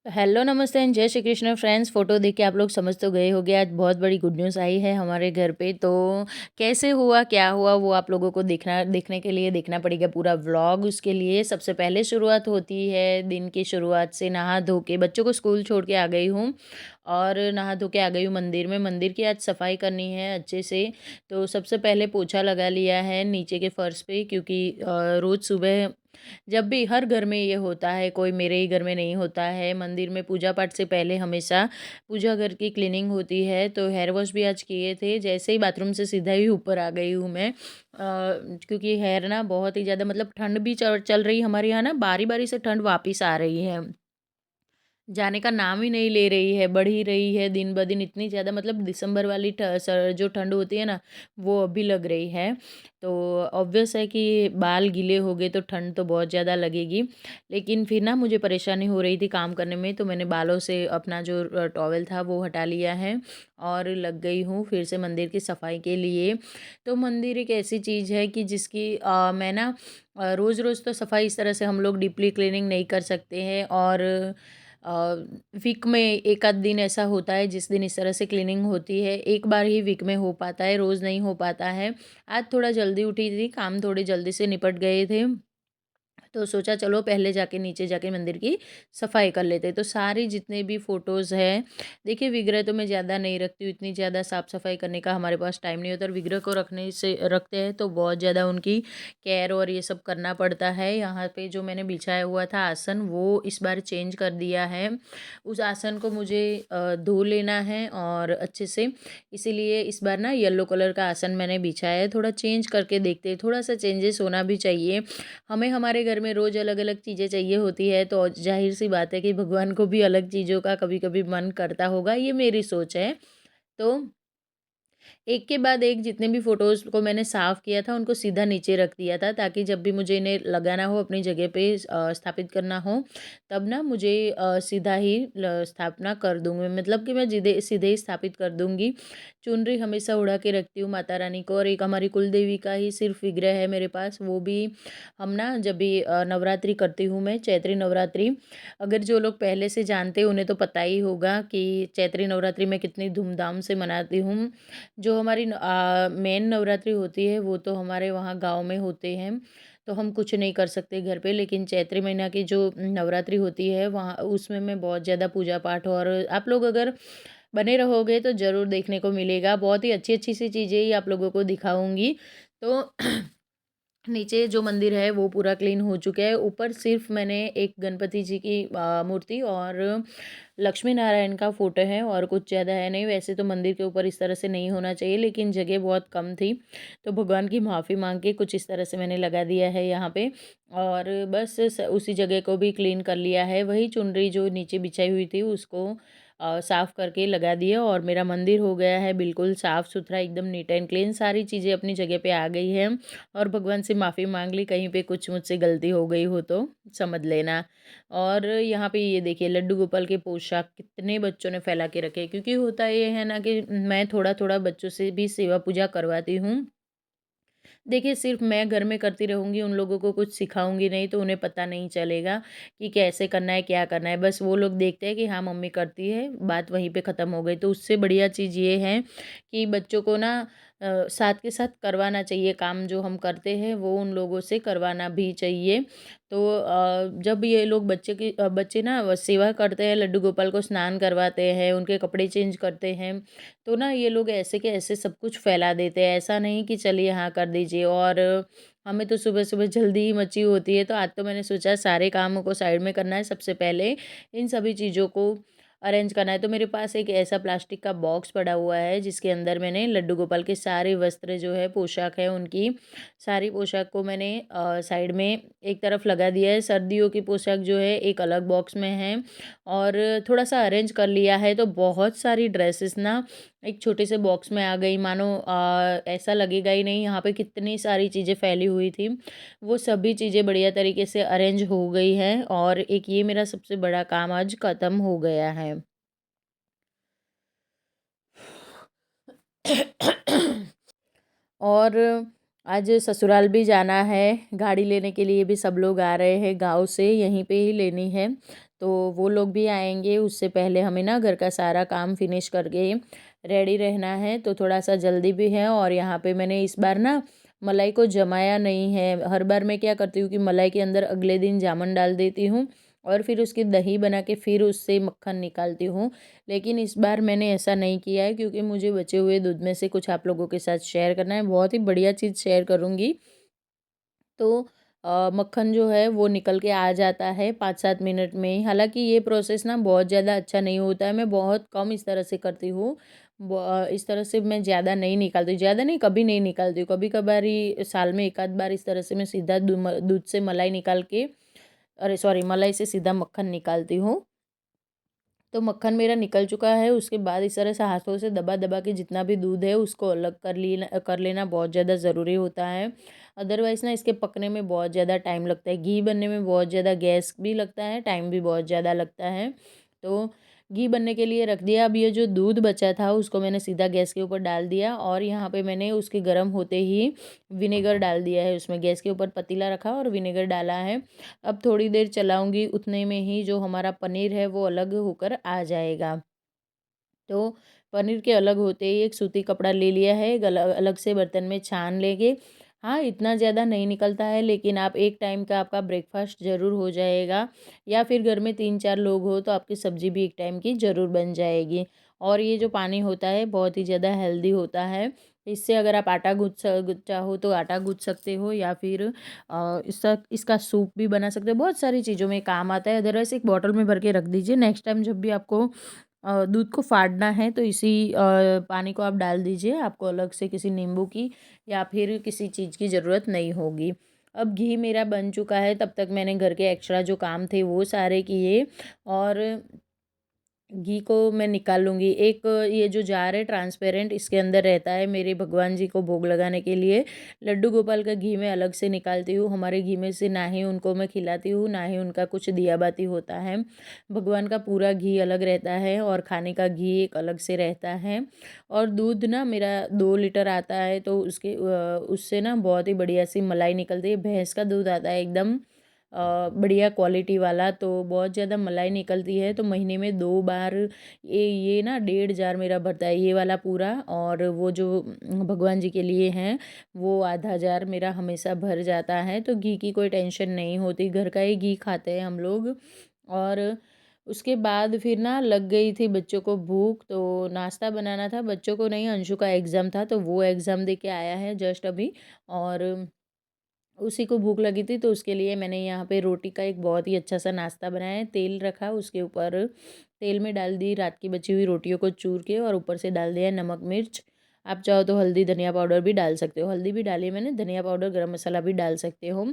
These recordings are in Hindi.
हेलो नमस्ते एंड जय श्री कृष्ण फ्रेंड्स। फ़ोटो देख के आप लोग समझ तो गए होंगे, आज बहुत बड़ी गुड न्यूज़ आई है हमारे घर पे। तो कैसे हुआ क्या हुआ वो आप लोगों को देखने के लिए देखना पड़ेगा पूरा व्लॉग। उसके लिए सबसे पहले शुरुआत होती है दिन की शुरुआत से। नहा धो के बच्चों को स्कूल छोड़ के आ गई हूँ और नहा धो के आ गई हूँ मंदिर में। मंदिर की आज सफाई करनी है अच्छे से। तो सबसे पहले पोछा लगा लिया है नीचे के फर्श पे, क्योंकि रोज़ सुबह जब भी हर घर में ये होता है, कोई मेरे ही घर में नहीं होता है। मंदिर में पूजा पाठ से पहले हमेशा पूजा घर की क्लीनिंग होती है। तो हेयर वॉश भी आज किए थे, जैसे ही बाथरूम से सीधा ही ऊपर आ गई हूँ मैं। क्योंकि हेयर ना बहुत ही ज़्यादा, मतलब ठंड भी चल चल रही हमारे यहाँ ना, बारी बारी से ठंड वापस आ रही है, जाने का नाम ही नहीं ले रही है, बढ़ ही रही है दिन ब दिन इतनी ज़्यादा। मतलब दिसंबर वाली जो ठंड होती है ना, वो अभी लग रही है। तो ऑब्वियस है कि बाल गीले हो गए तो ठंड तो बहुत ज़्यादा लगेगी। लेकिन फिर ना मुझे परेशानी हो रही थी काम करने में, तो मैंने बालों से अपना जो टॉवल था वो हटा लिया है और लग गई हूँ फिर से मंदिर की सफाई के लिए। तो मंदिर एक ऐसी चीज़ है कि जिसकी मैं ना रोज़ रोज़ तो सफाई इस तरह से हम लोग डीपली क्लीनिंग नहीं कर सकते हैं। और वीक में एक आध दिन ऐसा होता है जिस दिन इस तरह से क्लीनिंग होती है। एक बार ही वीक में हो पाता है, रोज़ नहीं हो पाता है। आज थोड़ा जल्दी उठी थी, काम थोड़े जल्दी से निपट गए थे। तो सोचा चलो पहले जाके नीचे जाके मंदिर की सफाई कर लेते हैं। तो सारी जितने भी फ़ोटोज़ हैं, देखिए विग्रह तो मैं ज़्यादा नहीं रखती हूँ, इतनी ज़्यादा साफ़ सफाई करने का हमारे पास टाइम नहीं होता। और विग्रह को रखते हैं तो बहुत ज़्यादा उनकी केयर और ये सब करना पड़ता है। यहाँ पे जो मैंने बिछाया हुआ था आसन, वो इस बार चेंज कर दिया है। उस आसन को मुझे धो लेना है और अच्छे से, इसीलिए इस बार ना येलो कलर का आसन मैंने बिछाया है। थोड़ा चेंज करके देखते हैं, थोड़ा सा चेंजेस होना भी चाहिए। हमें हमारे घर में रोज़ अलग-अलग चीज़ें चाहिए होती है, तो ज़ाहिर-सी बात है कि भगवान को भी अलग चीज़ों का कभी-कभी मन करता होगा, ये मेरी सोच है। तो एक के बाद एक जितने भी फ़ोटोज़ को मैंने साफ़ किया था, उनको सीधा नीचे रख दिया था, ताकि जब भी मुझे इन्हें लगाना हो, अपनी जगह पे स्थापित करना हो, तब ना मुझे सीधा ही स्थापना कर दूँगी। मतलब कि मैं जिधे सीधे ही स्थापित कर दूँगी। चुनरी हमेशा उड़ा के रखती हूँ माता रानी को। और एक हमारी कुल देवी का ही सिर्फ़ विग्रह है मेरे पास, वो भी हम ना जब भी नवरात्रि करती हूँ मैं, चैत्री नवरात्रि। अगर जो लोग पहले से जानते हैं उन्हें तो पता ही होगा कि चैत्री नवरात्रि मैं कितनी धूमधाम से मनाती हूँ। जो हमारी मेन नवरात्रि होती है वो तो हमारे वहाँ गाँव में होते हैं, तो हम कुछ नहीं कर सकते घर पे। लेकिन चैत्र महीना की जो नवरात्रि होती है वहाँ, उसमें मैं बहुत ज़्यादा पूजा पाठ, और आप लोग अगर बने रहोगे तो ज़रूर देखने को मिलेगा। बहुत ही अच्छी-अच्छी सी चीज़ें ही आप लोगों को दिखाऊँगी। तो नीचे जो मंदिर है वो पूरा क्लीन हो चुका है। ऊपर सिर्फ मैंने एक गणपति जी की मूर्ति और लक्ष्मी नारायण का फ़ोटो है, और कुछ ज़्यादा है नहीं। वैसे तो मंदिर के ऊपर इस तरह से नहीं होना चाहिए, लेकिन जगह बहुत कम थी, तो भगवान की माफ़ी माँग के कुछ इस तरह से मैंने लगा दिया है यहाँ पे। और बस उसी जगह को भी क्लीन कर लिया है। वही चुनरी जो नीचे बिछाई हुई थी उसको साफ़ करके लगा दिया, और मेरा मंदिर हो गया है बिल्कुल साफ़ सुथरा, एकदम नीट एंड क्लीन। सारी चीज़ें अपनी जगह पे आ गई हैं। और भगवान से माफ़ी माँग ली, कहीं पे कुछ मुझसे गलती हो गई हो तो समझ लेना। और यहाँ पे ये देखिए लड्डू गोपाल के पोशाक कितने बच्चों ने फैला के रखे हैं, क्योंकि होता ये है ना कि मैं थोड़ा-थोड़ा बच्चों से भी सेवा पूजा करवाती हूँ। देखिए, सिर्फ़ मैं घर में करती रहूँगी, उन लोगों को कुछ सिखाऊँगी नहीं, तो उन्हें पता नहीं चलेगा कि कैसे करना है, क्या करना है। बस वो लोग देखते हैं कि हाँ, मम्मी करती है, बात वहीं पे ख़त्म हो गई। तो उससे बढ़िया चीज़ ये है कि बच्चों को ना साथ के साथ करवाना चाहिए काम, जो हम करते हैं, वो उन लोगों से करवाना भी चाहिए। तो जब ये लोग बच्चे ना सेवा करते हैं, लड्डू गोपाल को स्नान करवाते हैं, उनके कपड़े चेंज करते हैं, तो ना ये लोग ऐसे के ऐसे सब कुछ फैला देते हैं। ऐसा नहीं कि चलिए हाँ कर दीजिए। और हमें तो सुबह-सुबह जल्दी ही मची होती है, तो आज तो मैंने सोचा सारे कामों को साइड में करना है, सबसे पहले इन सभी चीज़ों को अरेंज करना है। तो मेरे पास एक ऐसा प्लास्टिक का बॉक्स पड़ा हुआ है, जिसके अंदर मैंने लड्डू गोपाल के सारे वस्त्र जो है, पोशाक है उनकी, सारी पोशाक को मैंने साइड में एक तरफ लगा दिया है। सर्दियों की पोशाक जो है एक अलग बॉक्स में है, और थोड़ा-सा अरेंज कर लिया है। तो बहुत सारी ड्रेसेस ना एक छोटे से बॉक्स में आ गई, मानो ऐसा लगेगा ही नहीं यहाँ पे कितनी सारी चीज़ें फैली हुई थी। वो सभी चीज़ें बढ़िया तरीके से अरेंज हो गई हैं, और एक ये मेरा सबसे बड़ा काम आज ख़त्म हो गया है। और आज ससुराल भी जाना है, गाड़ी लेने के लिए भी सब लोग आ रहे हैं गाँव से, यहीं पे ही लेनी है। तो वो लोग भी आएंगे, उससे पहले हमें ना घर का सारा काम फिनिश करके रेडी रहना है। तो थोड़ा सा जल्दी भी है। और यहाँ पे मैंने इस बार ना मलाई को जमाया नहीं है। हर बार मैं क्या करती हूँ कि मलाई के अंदर अगले दिन जामुन डाल देती हूँ और फिर उसकी दही बना के फिर उससे मक्खन निकालती हूँ। लेकिन इस बार मैंने ऐसा नहीं किया है क्योंकि मुझे बचे हुए दूध में से कुछ आप लोगों के साथ शेयर करना है। बहुत ही बढ़िया चीज़ शेयर करूँगी। तो मक्खन जो है वो निकल के आ जाता है 5-7 मिनट में ही। हालाँकि ये प्रोसेस ना बहुत ज़्यादा अच्छा नहीं होता है, मैं बहुत कम इस तरह से करती हूँ। इस तरह से मैं ज़्यादा नहीं निकालती, ज़्यादा नहीं, कभी नहीं निकालती हूँ। कभी-कभार ही साल में 1 आध बार इस तरह से मैं सीधा दूध से मलाई निकाल के, अरे सॉरी, मलाई से सीधा मक्खन निकालती हूँ। तो मक्खन मेरा निकल चुका है। उसके बाद इस तरह से हाथों से दबा दबा के जितना भी दूध है उसको अलग कर लेना बहुत ज़्यादा ज़रूरी होता है। अदरवाइज़ ना इसके पकने में बहुत ज़्यादा टाइम लगता है, घी बनने में बहुत ज़्यादा गैस भी लगता है, टाइम भी बहुत ज़्यादा लगता है। तो घी बनने के लिए रख दिया। अब ये जो दूध बचा था उसको मैंने सीधा गैस के ऊपर डाल दिया और यहाँ पे मैंने उसके गर्म होते ही विनेगर डाल दिया है उसमें। गैस के ऊपर पतीला रखा और विनेगर डाला है। अब थोड़ी देर चलाऊंगी, उतने में ही जो हमारा पनीर है वो अलग होकर आ जाएगा। तो पनीर के अलग होते ही एक सूती कपड़ा ले लिया है, एक अलग अलग से बर्तन में छान लेंगे। हाँ, इतना ज़्यादा नहीं निकलता है लेकिन आप एक टाइम का आपका ब्रेकफास्ट ज़रूर हो जाएगा। या फिर घर में 3-4 लोग हो तो आपकी सब्ज़ी भी एक टाइम की ज़रूर बन जाएगी। और ये जो पानी होता है बहुत ही ज़्यादा हेल्दी होता है। इससे अगर आप आटा चाहो तो आटा गूँथ सकते हो या फिर इसका इसका सूप भी बना सकते हो। बहुत सारी चीज़ों में काम आता है। अदरवाइज़ एक बॉटल में भर के रख दीजिए। नेक्स्ट टाइम जब भी आपको दूध को फाड़ना है तो इसी पानी को आप डाल दीजिए। आपको अलग से किसी नींबू की या फिर किसी चीज़ की ज़रूरत नहीं होगी। अब घी मेरा बन चुका है, तब तक मैंने घर के एक्स्ट्रा जो काम थे वो सारे किए और घी को मैं निकाल लूँगी। एक ये जो जार है ट्रांसपेरेंट, इसके अंदर रहता है मेरे भगवान जी को भोग लगाने के लिए लड्डू गोपाल का घी। मैं अलग से निकालती हूँ। हमारे घी में से ना ही उनको मैं खिलाती हूँ ना ही उनका कुछ दिया बाती होता है। भगवान का पूरा घी अलग रहता है और खाने का घी एक अलग से रहता है। और दूध ना मेरा 2 लीटर आता है तो उससे ना बहुत ही बढ़िया सी मलाई निकलती है। भैंस का दूध आता है एकदम बढ़िया क्वालिटी वाला, तो बहुत ज़्यादा मलाई निकलती है। तो महीने में 2 बार ये ना 1.5 जार मेरा भरता है ये वाला पूरा। और वो जो भगवान जी के लिए हैं वो आधा जार मेरा हमेशा भर जाता है। तो घी की कोई टेंशन नहीं होती, घर का ही घी खाते हैं हम लोग। और उसके बाद फिर ना लग गई थी बच्चों को भूख, तो नाश्ता बनाना था बच्चों को नहीं, अंशु का एग्ज़ाम था तो वो एग्ज़ाम दे के आया है जस्ट अभी। और उसी को भूख लगी थी तो उसके लिए मैंने यहाँ पे रोटी का एक बहुत ही अच्छा सा नाश्ता बनाया है। तेल रखा, उसके ऊपर तेल में डाल दी रात की बची हुई रोटियों को चूर के और ऊपर से डाल दिया नमक मिर्च। आप चाहो तो हल्दी धनिया पाउडर भी डाल सकते हो, हल्दी भी डाली है मैंने, धनिया पाउडर गरम मसाला भी डाल सकते हो।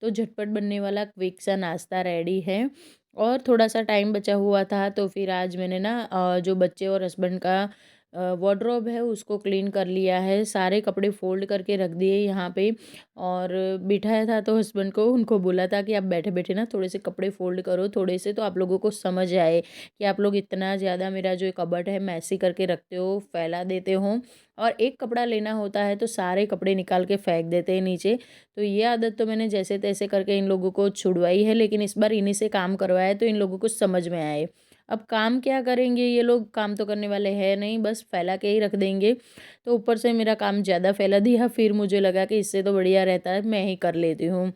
तो झटपट बनने वाला क्विक सा नाश्ता रेडी है। और थोड़ा सा टाइम बचा हुआ था तो फिर आज मैंने ना जो बच्चे और हस्बैंड का वार्डरोब है उसको क्लीन कर लिया है। सारे कपड़े फ़ोल्ड करके रख दिए यहाँ पे। और बिठाया था तो हस्बैंड को उनको बोला था कि आप बैठे-बैठे ना थोड़े से कपड़े फ़ोल्ड करो थोड़े से, तो आप लोगों को समझ आए कि आप लोग इतना ज़्यादा मेरा जो कबर्ड है मैसी करके रखते हो, फैला देते हो। और एक कपड़ा लेना होता है तो सारे कपड़े निकाल के फेंक देते हैं नीचे। तो ये आदत तो मैंने जैसे-तैसे करके इन लोगों को छुड़वाई है, लेकिन इस बार इन्हीं से काम करवाया तो इन लोगों को समझ में आए। अब काम क्या करेंगे ये लोग, काम तो करने वाले हैं नहीं, बस फैला के ही रख देंगे। तो ऊपर से मेरा काम ज़्यादा फैला दिया, फिर मुझे लगा कि इससे तो बढ़िया रहता है मैं ही कर लेती हूँ।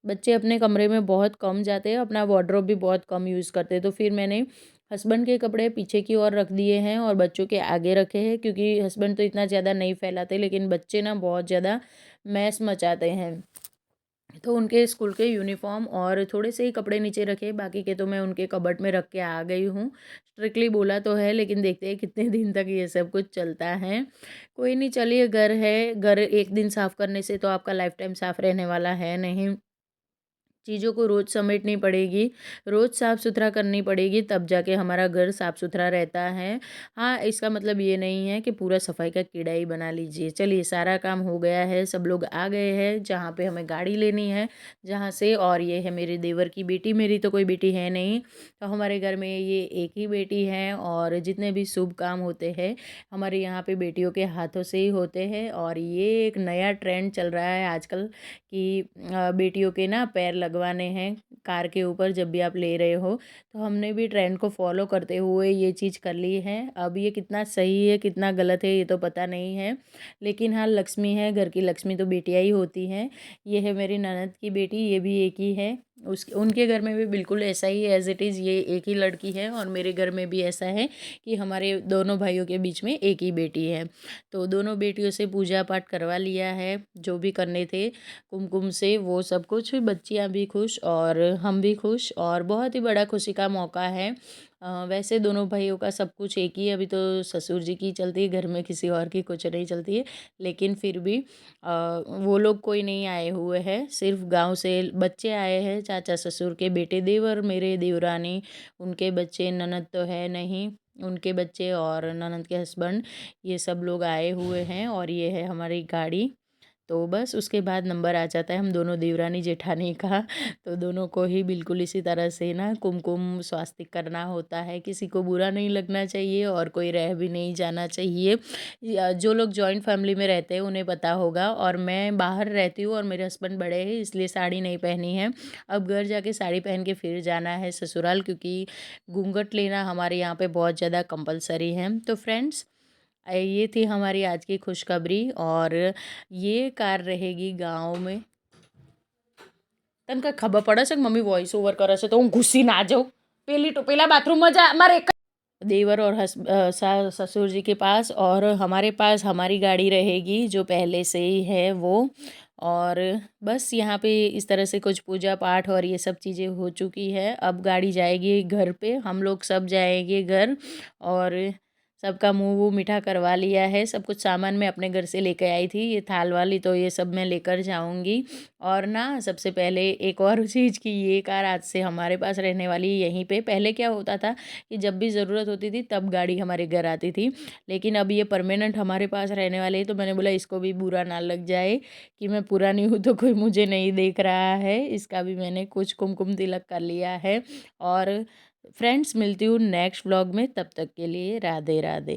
बच्चे अपने कमरे में बहुत कम जाते हैं, अपना वार्डरोब भी बहुत कम यूज़ करते हैं, तो फिर मैंने हस्बैंड के कपड़े पीछे की ओर रख दिए हैं और बच्चों के आगे रखे हैं, क्योंकि हस्बैंड तो इतना ज़्यादा नहीं फैलाते लेकिन बच्चे ना बहुत ज़्यादा मैस मचाते हैं। तो उनके स्कूल के यूनिफ़ॉर्म और थोड़े से ही कपड़े नीचे रखे, बाकी के तो मैं उनके कबर्ड में रख के आ गई हूँ। स्ट्रिक्टली बोला तो है लेकिन देखते हैं कितने दिन तक ये सब कुछ चलता है। कोई नहीं, चलिए, घर है, घर एक दिन साफ़ करने से तो आपका लाइफ़ टाइम साफ़ रहने वाला है नहीं। चीज़ों को रोज़ समेटनी पड़ेगी, रोज़ साफ़-सुथरा करनी पड़ेगी, तब जाके हमारा घर साफ़-सुथरा रहता है। हाँ, इसका मतलब ये नहीं है कि पूरा सफाई का कीड़ा ही बना लीजिए। चलिए, सारा काम हो गया है, सब लोग आ गए हैं जहाँ पे हमें गाड़ी लेनी है, जहाँ से, और ये है मेरे देवर की बेटी, मेरी तो कोई बेटी है नहीं। तो हमारे घर में ये एक ही बेटी है और जितने भी शुभ काम होते हैं, हमारे यहाँ पे बेटियों के हाथों से ही होते हैं। और ये एक नया ट्रेंड चल रहा है आजकल कि बेटियों के ना पैर लगवाने हैं कार के ऊपर जब भी आप ले रहे हो। तो हमने भी ट्रेंड को फॉलो करते हुए ये चीज़ कर ली है। अब ये कितना सही है कितना गलत है ये तो पता नहीं है, लेकिन हाँ लक्ष्मी है, घर की लक्ष्मी तो बेटियाँ ही होती हैं। ये है मेरी ननद की बेटी, ये भी एक ही है। उनके घर में भी बिल्कुल ऐसा ही एज़ इट इज़ ये एक ही लड़की है, और मेरे घर में भी ऐसा है कि हमारे दोनों भाइयों के बीच में एक ही बेटी है। तो दोनों बेटियों से पूजा पाठ करवा लिया है, जो भी करने थे कुमकुम से वो सब कुछ। बच्चियां भी खुश और हम भी खुश, और बहुत ही बड़ा खुशी का मौका है। वैसे दोनों भाइयों का सब कुछ एक ही है, अभी तो ससुर जी की चलती है घर में, किसी और की कुछ नहीं चलती है, लेकिन फिर भी वो लोग कोई नहीं आए हुए हैं, सिर्फ गांव से बच्चे आए हैं, चाचा ससुर के बेटे, देवर मेरे, देवरानी, उनके बच्चे, ननद तो है नहीं, उनके बच्चे और ननद के हस्बैंड, ये सब लोग आए हुए हैं। और ये है हमारी गाड़ी। तो बस उसके बाद नंबर आ जाता है हम दोनों देवरानी जेठानी का। तो दोनों को ही बिल्कुल इसी तरह से ना कुमकुम स्वास्तिक करना होता है, किसी को बुरा नहीं लगना चाहिए और कोई रह भी नहीं जाना चाहिए। जो लोग जॉइंट फैमिली में रहते हैं उन्हें पता होगा, और मैं बाहर रहती हूँ और मेरे हस्बैंड बड़े हैं इसलिए साड़ी नहीं पहनी है। अब घर जाके साड़ी पहन के फिर जाना है ससुराल, क्योंकि घूंघट लेना हमारे यहाँ पे बहुत ज़्यादा कंपलसरी है। तो फ्रेंड्स, ये थी हमारी आज की खुशखबरी, और ये कार रहेगी गाँव में। તને કંઈ ખબર પડે છે કે મમ્મી વોઇસ ઓવર કરે છે તો હું ઘૂસી ના જાઉં? પેલા બાથરૂમમાં જા, મારે એક देवर और ससुर जी के पास, और हमारे पास हमारी गाड़ी रहेगी जो पहले से ही है वो। और बस यहाँ पे इस तरह से कुछ पूजा पाठ और ये सब चीज़ें हो चुकी है। अब गाड़ी जाएगी घर पे, हम लोग सब जाएंगे घर, और सबका मुंह वूह मीठा करवा लिया है। सब कुछ सामान मैं अपने घर से लेकर आई थी, ये थाल वाली, तो ये सब मैं लेकर जाऊंगी। और ना सबसे पहले एक और चीज़ की, ये कार आज से हमारे पास रहने वाली है यहीं पे। पहले क्या होता था कि जब भी ज़रूरत होती थी तब गाड़ी हमारे घर आती थी, लेकिन अब ये परमानेंट हमारे पास रहने वाली है। तो मैंने बोला इसको भी बुरा ना लग जाए कि मैं पुरानी हूँ तो कोई मुझे नहीं देख रहा है, इसका भी मैंने कुछ कुमकुम तिलक कर लिया है। और फ्रेंड्स, मिलती हूँ नेक्स्ट व्लॉग में, तब तक के लिए राधे राधे।